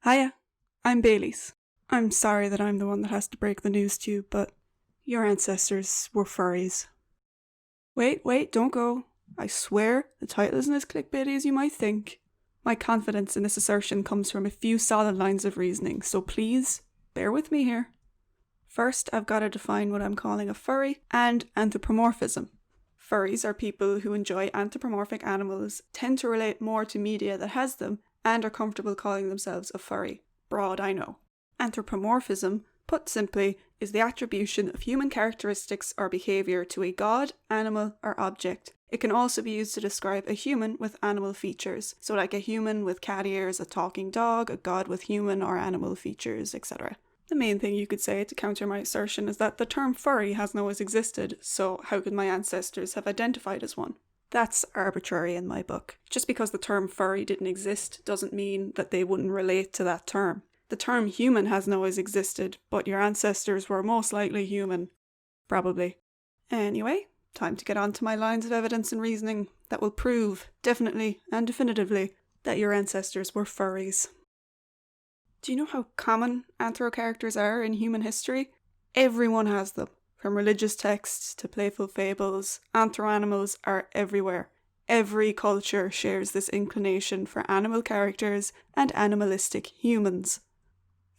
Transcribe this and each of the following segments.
Hiya, I'm Bailey's. I'm sorry that I'm the one that has to break the news to you, but your ancestors were furries. Wait, don't go. I swear the title isn't as clickbaity as you might think. My confidence in this assertion comes from a few solid lines of reasoning, so please, bear with me here. First, I've got to define what I'm calling a furry and anthropomorphism. Furries are people who enjoy anthropomorphic animals, tend to relate more to media that has them, and are comfortable calling themselves a furry. Broad, I know. Anthropomorphism, put simply, is the attribution of human characteristics or behaviour to a god, animal, or object. It can also be used to describe a human with animal features, so like a human with cat ears, a talking dog, a god with human or animal features, etc. The main thing you could say to counter my assertion is that the term furry hasn't always existed, so how could my ancestors have identified as one? That's arbitrary in my book. Just because the term furry didn't exist doesn't mean that they wouldn't relate to that term. The term human hasn't always existed, but your ancestors were most likely human. Probably. Anyway, time to get on to my lines of evidence and reasoning that will prove, definitely and definitively, that your ancestors were furries. Do you know how common anthro characters are in human history? Everyone has them. From religious texts to playful fables, anthro animals are everywhere. Every culture shares this inclination for animal characters and animalistic humans.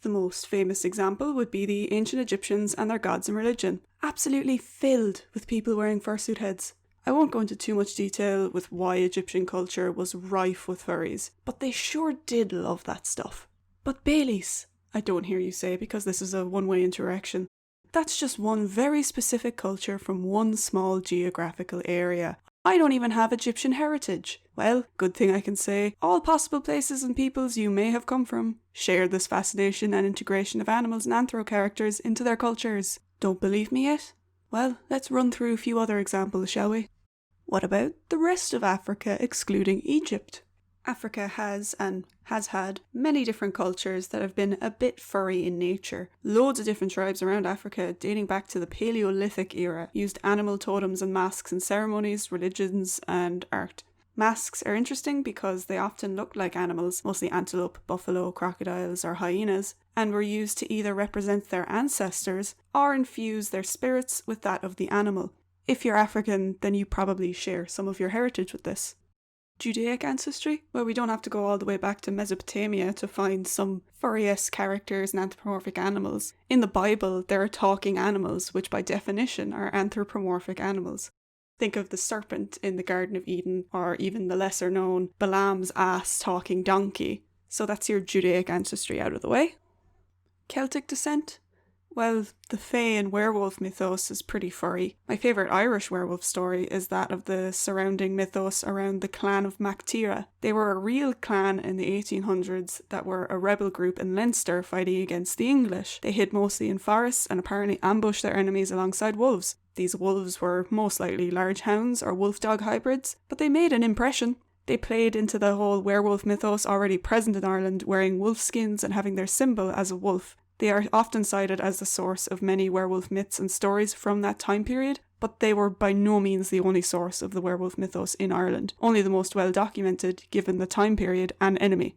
The most famous example would be the ancient Egyptians and their gods and religion, absolutely filled with people wearing fursuit heads. I won't go into too much detail with why Egyptian culture was rife with furries, but they sure did love that stuff. But Baileys, I don't hear you say because this is a one-way interaction. That's just one very specific culture from one small geographical area. I don't even have Egyptian heritage. Well, good thing I can say, all possible places and peoples you may have come from share this fascination and integration of animals and anthro characters into their cultures. Don't believe me yet? Well, let's run through a few other examples, shall we? What about the rest of Africa excluding Egypt? Africa has had many different cultures that have been a bit furry in nature. Loads of different tribes around Africa, dating back to the Paleolithic era, used animal totems and masks in ceremonies, religions, and art. Masks are interesting because they often look like animals, mostly antelope, buffalo, crocodiles, or hyenas, and were used to either represent their ancestors or infuse their spirits with that of the animal. If you're African, then you probably share some of your heritage with this. Judaic ancestry? Well, we don't have to go all the way back to Mesopotamia to find some furry-esque characters and anthropomorphic animals. In the Bible, there are talking animals, which by definition are anthropomorphic animals. Think of the serpent in the Garden of Eden, or even the lesser-known Balaam's ass talking donkey. So that's your Judaic ancestry out of the way. Celtic descent? Well, the Fae and werewolf mythos is pretty furry. My favourite Irish werewolf story is that of the surrounding mythos around the clan of Mactira. They were a real clan in the 1800s that were a rebel group in Leinster fighting against the English. They hid mostly in forests and apparently ambushed their enemies alongside wolves. These wolves were most likely large hounds or wolf-dog hybrids, but they made an impression. They played into the whole werewolf mythos already present in Ireland, wearing wolf skins and having their symbol as a wolf. They are often cited as the source of many werewolf myths and stories from that time period, but they were by no means the only source of the werewolf mythos in Ireland, only the most well documented given the time period and enemy.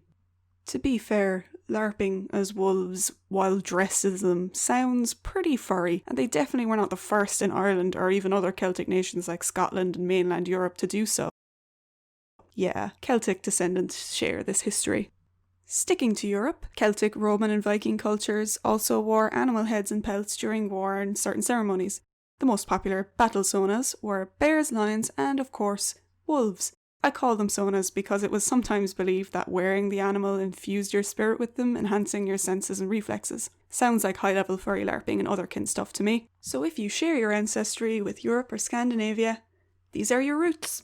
To be fair, LARPing as wolves while dressed as them sounds pretty furry, and they definitely were not the first in Ireland or even other Celtic nations like Scotland and mainland Europe to do so. Yeah, Celtic descendants share this history. Sticking to Europe, Celtic, Roman and Viking cultures also wore animal heads and pelts during war and certain ceremonies. The most popular battle sonas were bears, lions and, of course, wolves. I call them sonas because it was sometimes believed that wearing the animal infused your spirit with them, enhancing your senses and reflexes. Sounds like high-level furry LARPing and other kin stuff to me. So if you share your ancestry with Europe or Scandinavia, these are your roots.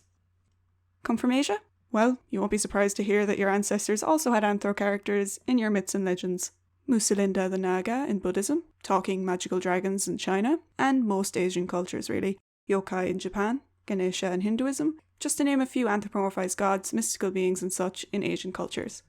Come from Asia? Well, you won't be surprised to hear that your ancestors also had anthro characters in your myths and legends. Musalinda the Naga in Buddhism, talking magical dragons in China, and most Asian cultures really. Yokai in Japan, Ganesha in Hinduism, just to name a few anthropomorphized gods, mystical beings and such in Asian cultures.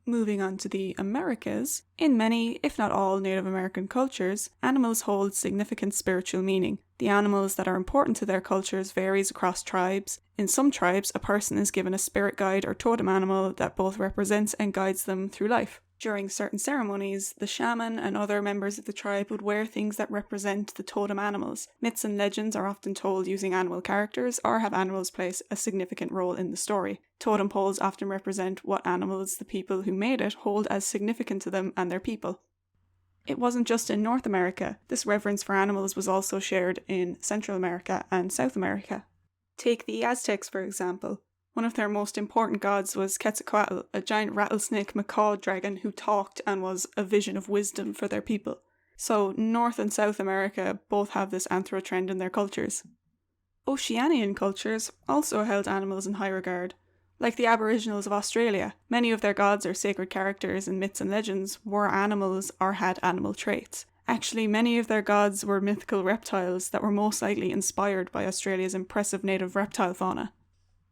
Moving on to the Americas, in many, if not all, Native American cultures, animals hold significant spiritual meaning. The animals that are important to their cultures varies across tribes. In some tribes, a person is given a spirit guide or totem animal that both represents and guides them through life. During certain ceremonies, the shaman and other members of the tribe would wear things that represent the totem animals. Myths and legends are often told using animal characters or have animals play a significant role in the story. Totem poles often represent what animals the people who made it hold as significant to them and their people. It wasn't just in North America. This reverence for animals was also shared in Central America and South America. Take the Aztecs, for example. One of their most important gods was Quetzalcoatl, a giant rattlesnake macaw dragon who talked and was a vision of wisdom for their people. So North and South America both have this anthro trend in their cultures. Oceanian cultures also held animals in high regard. Like the Aboriginals of Australia, many of their gods or sacred characters in myths and legends were animals or had animal traits. Actually, many of their gods were mythical reptiles that were most likely inspired by Australia's impressive native reptile fauna.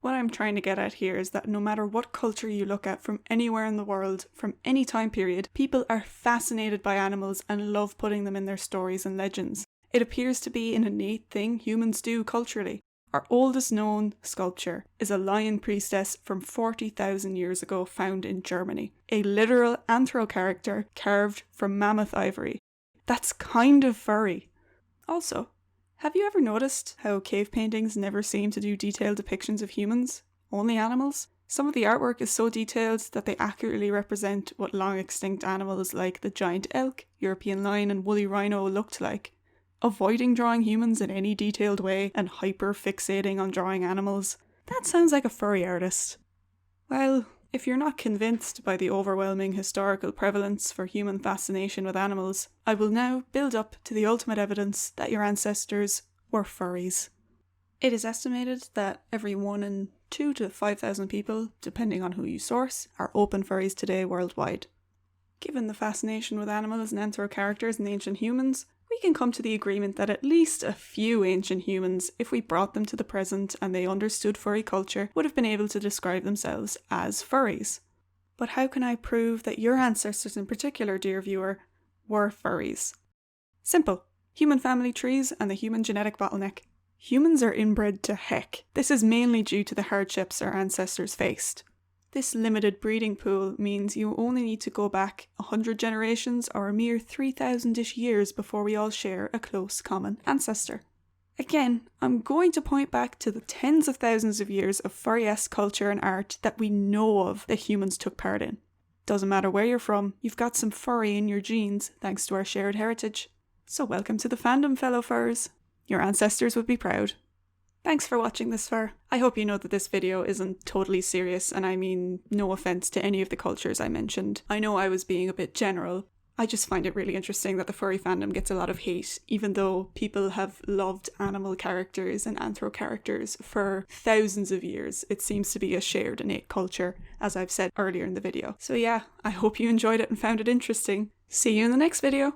What I'm trying to get at here is that no matter what culture you look at from anywhere in the world, from any time period, people are fascinated by animals and love putting them in their stories and legends. It appears to be an innate thing humans do culturally. Our oldest known sculpture is a lion priestess from 40,000 years ago found in Germany. A literal anthro character carved from mammoth ivory. That's kind of furry. Also, have you ever noticed how cave paintings never seem to do detailed depictions of humans, only animals? Some of the artwork is so detailed that they accurately represent what long extinct animals like the giant elk, European lion and woolly rhino looked like. Avoiding drawing humans in any detailed way and hyper-fixating on drawing animals, that sounds like a furry artist. Well, if you're not convinced by the overwhelming historical prevalence for human fascination with animals, I will now build up to the ultimate evidence that your ancestors were furries. It is estimated that every 1 in 2 to 5,000 people, depending on who you source, are open furries today worldwide. Given the fascination with animals and anthro characters in ancient humans, we can come to the agreement that at least a few ancient humans, if we brought them to the present and they understood furry culture, would have been able to describe themselves as furries. But how can I prove that your ancestors in particular, dear viewer, were furries? Simple. Human family trees and the human genetic bottleneck. Humans are inbred to heck. This is mainly due to the hardships our ancestors faced. This limited breeding pool means you only need to go back 100 generations or a mere 3,000-ish years before we all share a close common ancestor. Again, I'm going to point back to the tens of thousands of years of furry-esque culture and art that we know of that humans took part in. Doesn't matter where you're from, you've got some furry in your genes thanks to our shared heritage. So welcome to the fandom, fellow furs. Your ancestors would be proud. Thanks for watching this far. I hope you know that this video isn't totally serious, and I mean no offense to any of the cultures I mentioned. I know I was being a bit general. I just find it really interesting that the furry fandom gets a lot of hate, even though people have loved animal characters and anthro characters for thousands of years. It seems to be a shared innate culture, as I've said earlier in the video. So yeah, I hope you enjoyed it and found it interesting. See you in the next video.